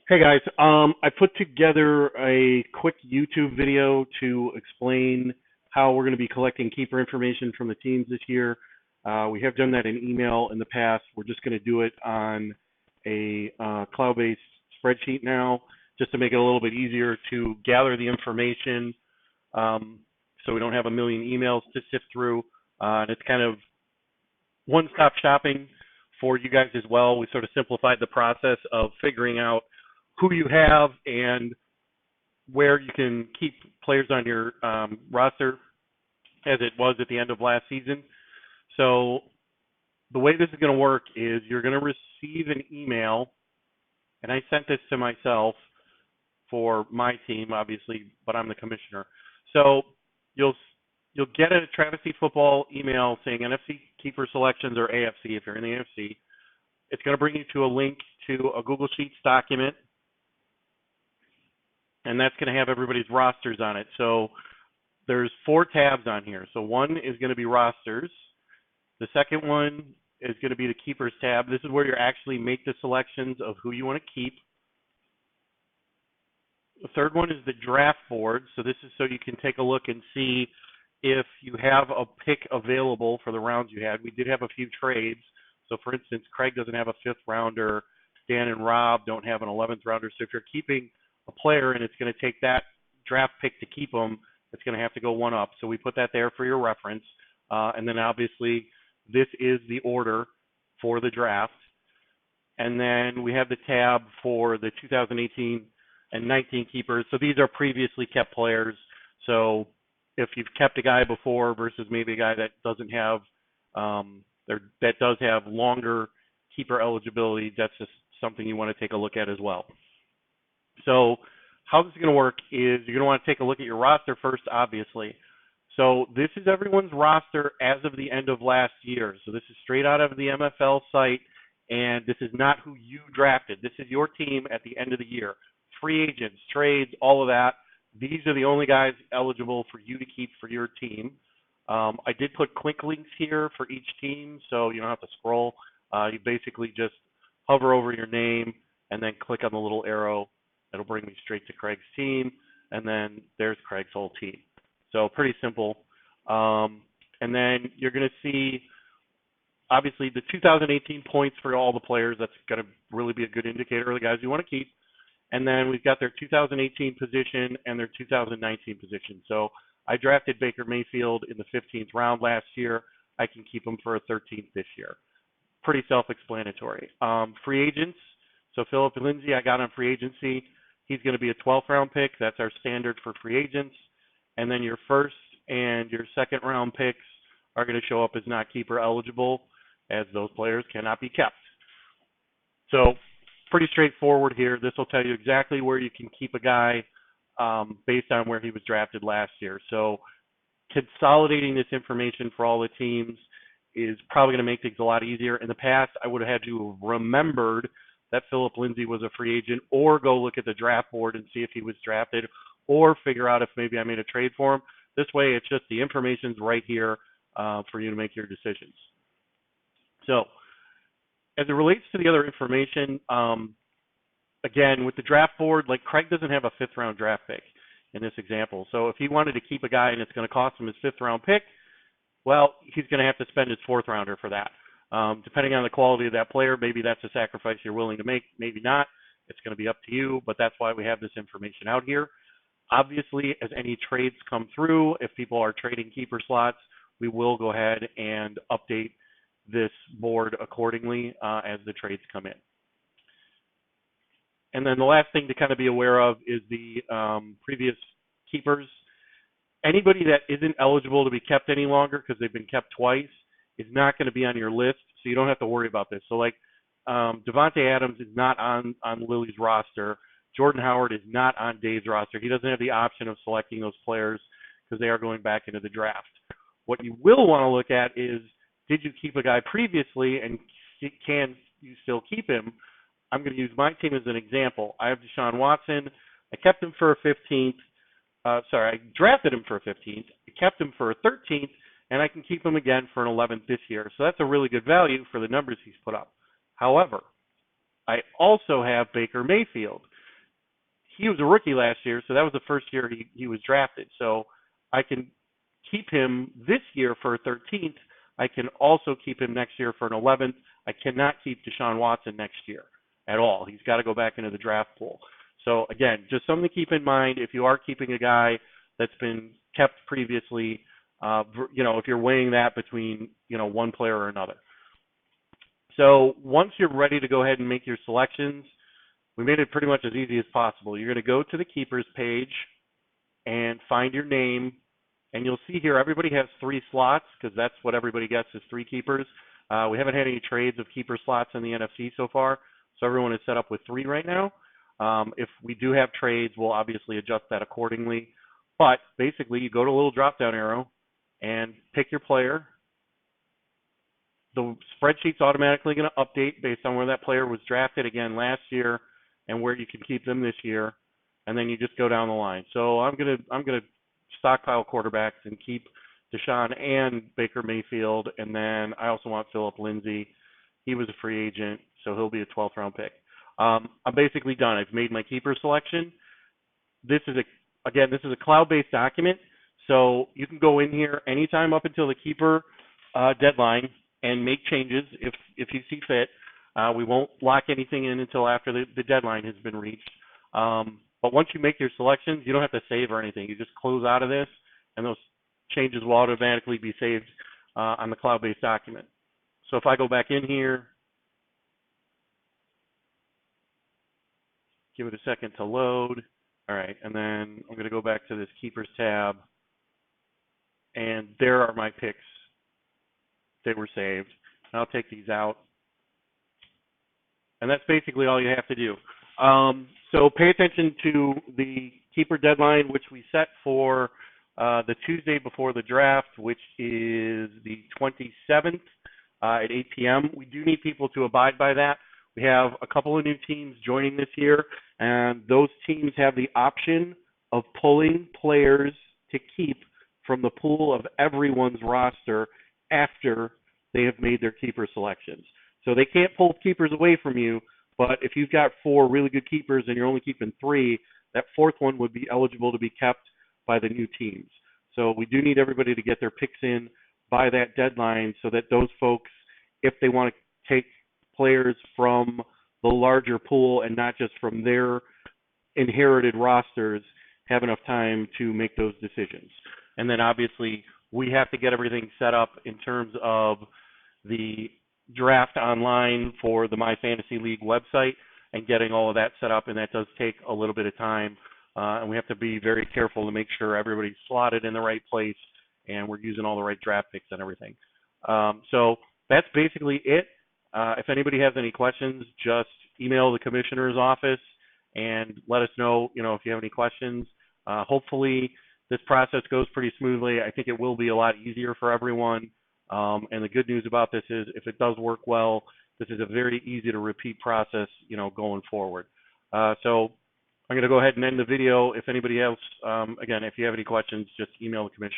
Hey guys, I put together a quick YouTube video to explain how we're going to be collecting keeper information from the teams this year. We have done that in email in the past. We're just going to do it on a cloud-based spreadsheet now, just to make it a little bit easier to gather the information, so we don't have a million emails to sift through. And it's kind of one-stop shopping for you guys as well. We sort of simplified the process of figuring out who you have and where you can keep players on your roster as it was at the end of last season. So the way this is going to work is you're going to receive an email, and I sent this to myself for my team, obviously, but I'm the commissioner. So you'll get a Travesty football email saying NFC keeper selections, or AFC if you're in the AFC. It's going to bring you to a link to a Google Sheets document, and that's going to have everybody's rosters on it. So there's 4 tabs on here. So one is going to be rosters. The second one is going to be the keepers tab. This is where you actually make the selections of who you want to keep. The third one is the draft board. So this is so you can take a look and see if you have a pick available for the rounds you had. We did have a few trades. So for instance, Craig doesn't have a 5th rounder. Dan and Rob don't have an 11th rounder. So if you're keeping a player and it's going to take that draft pick to keep them, it's going to have to go one up. So we put that there for your reference. And then obviously this is the order for the draft. And then we have the tab for the 2018 and 19 keepers. So these are previously kept players. So if you've kept a guy before versus maybe a guy that doesn't have, that does have longer keeper eligibility, that's just something you want to take a look at as well. So how this is going to work is you're going to want to take a look at your roster first, obviously. So this is everyone's roster as of the end of last year. So this is straight out of the MFL site, and this is not who you drafted. This is your team at the end of the year. Free agents, trades, all of that. These are the only guys eligible for you to keep for your team. I did put quick links here for each team, so you don't have to scroll. You basically just hover over your name and then click on the little arrow. It'll bring me straight to Craig's team, and then there's Craig's whole team. So pretty simple. And then you're going to see, obviously, the 2018 points for all the players. That's going to really be a good indicator of the guys you want to keep. And then we've got their 2018 position and their 2019 position. So I drafted Baker Mayfield in the 15th round last year. I can keep him for a 13th this year. Pretty self-explanatory. Free agents. So Philip Lindsay, I got on free agency. He's going to be a 12th round pick. That's our standard for free agents. And then your first and your second round picks are going to show up as not keeper eligible, as those players cannot be kept. So pretty straightforward here. This will tell you exactly where you can keep a guy based on where he was drafted last year. So consolidating this information for all the teams is probably going to make things a lot easier. In the past, I would have had to have remembered that Philip Lindsay was a free agent, or go look at the draft board and see if he was drafted, or figure out if maybe I made a trade for him. This way, it's just the information's right here for you to make your decisions. So as it relates to the other information, again, with the draft board, like Craig doesn't have a 5th round draft pick in this example. So if he wanted to keep a guy and it's going to cost him his 5th round pick, well, he's going to have to spend his 4th rounder for that. Depending on the quality of that player, maybe that's a sacrifice you're willing to make, maybe not. It's going to be up to you, but that's why we have this information out here. Obviously, as any trades come through, if people are trading keeper slots, we will go ahead and update this board accordingly as the trades come in. And then the last thing to kind of be aware of is the previous keepers. Anybody that isn't eligible to be kept any longer because they've been kept twice is not going to be on your list, so you don't have to worry about this. So like Devontae Adams is not on Lily's roster. Jordan Howard is not on Dave's roster. He doesn't have the option of selecting those players because they are going back into the draft. What you will want to look at is, did you keep a guy previously, and can you still keep him? I'm going to use my team as an example. I have Deshaun Watson. I kept him for a 15th. I drafted him for a 15th. I kept him for a 13th, and I can keep him again for an 11th this year. So that's a really good value for the numbers he's put up. However, I also have Baker Mayfield. he was a rookie last year, so that was the first year he was drafted. So I can keep him this year for a 13th. I can also keep him next year for an 11th. I cannot keep Deshaun Watson next year at all. He's got to go back into the draft pool. So again, just something to keep in mind if you are keeping a guy that's been kept previously. If you're weighing that between one player or another. So once you're ready to go ahead and make your selections, we made it pretty much as easy as possible. You're going to go to the keepers page and find your name, and you'll see here everybody has 3 slots because that's what everybody gets is 3 keepers. We haven't had any trades of keeper slots in the NFC so far, so everyone is set up with 3 right now. If we do have trades, we'll obviously adjust that accordingly. But basically, you go to a little drop-down arrow and pick your player. The spreadsheet's automatically going to update based on where that player was drafted again last year and where you can keep them this year, and then you just go down the line. So I'm gonna stockpile quarterbacks and keep Deshaun and Baker Mayfield, and then I also want Philip Lindsay. He was a free agent, so he'll be a 12th round pick. I'm basically done. I've made my keeper selection. This is a cloud-based document, so you can go in here anytime up until the keeper deadline and make changes if you see fit. We won't lock anything in until after the deadline has been reached. But once you make your selections, you don't have to save or anything. You just close out of this, and those changes will automatically be saved on the cloud-based document. So if I go back in here, give it a second to load. All right, and then I'm going to go back to this Keepers tab, and there are my picks. They were saved. And I'll take these out. And that's basically all you have to do. So pay attention to the keeper deadline, which we set for the Tuesday before the draft, which is the 27th at 8 p.m. We do need people to abide by that. We have a couple of new teams joining this year, and those teams have the option of pulling players to keep from the pool of everyone's roster after they have made their keeper selections. So they can't pull keepers away from you, but if you've got 4 really good keepers and you're only keeping 3, that 4th one would be eligible to be kept by the new teams. So we do need everybody to get their picks in by that deadline so that those folks, if they want to take players from the larger pool and not just from their inherited rosters, have enough time to make those decisions. And then obviously we have to get everything set up in terms of the draft online for the My Fantasy League website and getting all of that set up, and that does take a little bit of time. And we have to be very careful to make sure everybody's slotted in the right place and we're using all the right draft picks and everything. So that's basically it. If anybody has any questions, just email the commissioner's office and let us know, if you have any questions. Hopefully this process goes pretty smoothly. I think it will be a lot easier for everyone. And the good news about this is if it does work well, this is a very easy to repeat process, going forward. So I'm going to go ahead and end the video. If anybody else, again, if you have any questions, just email the commissioner.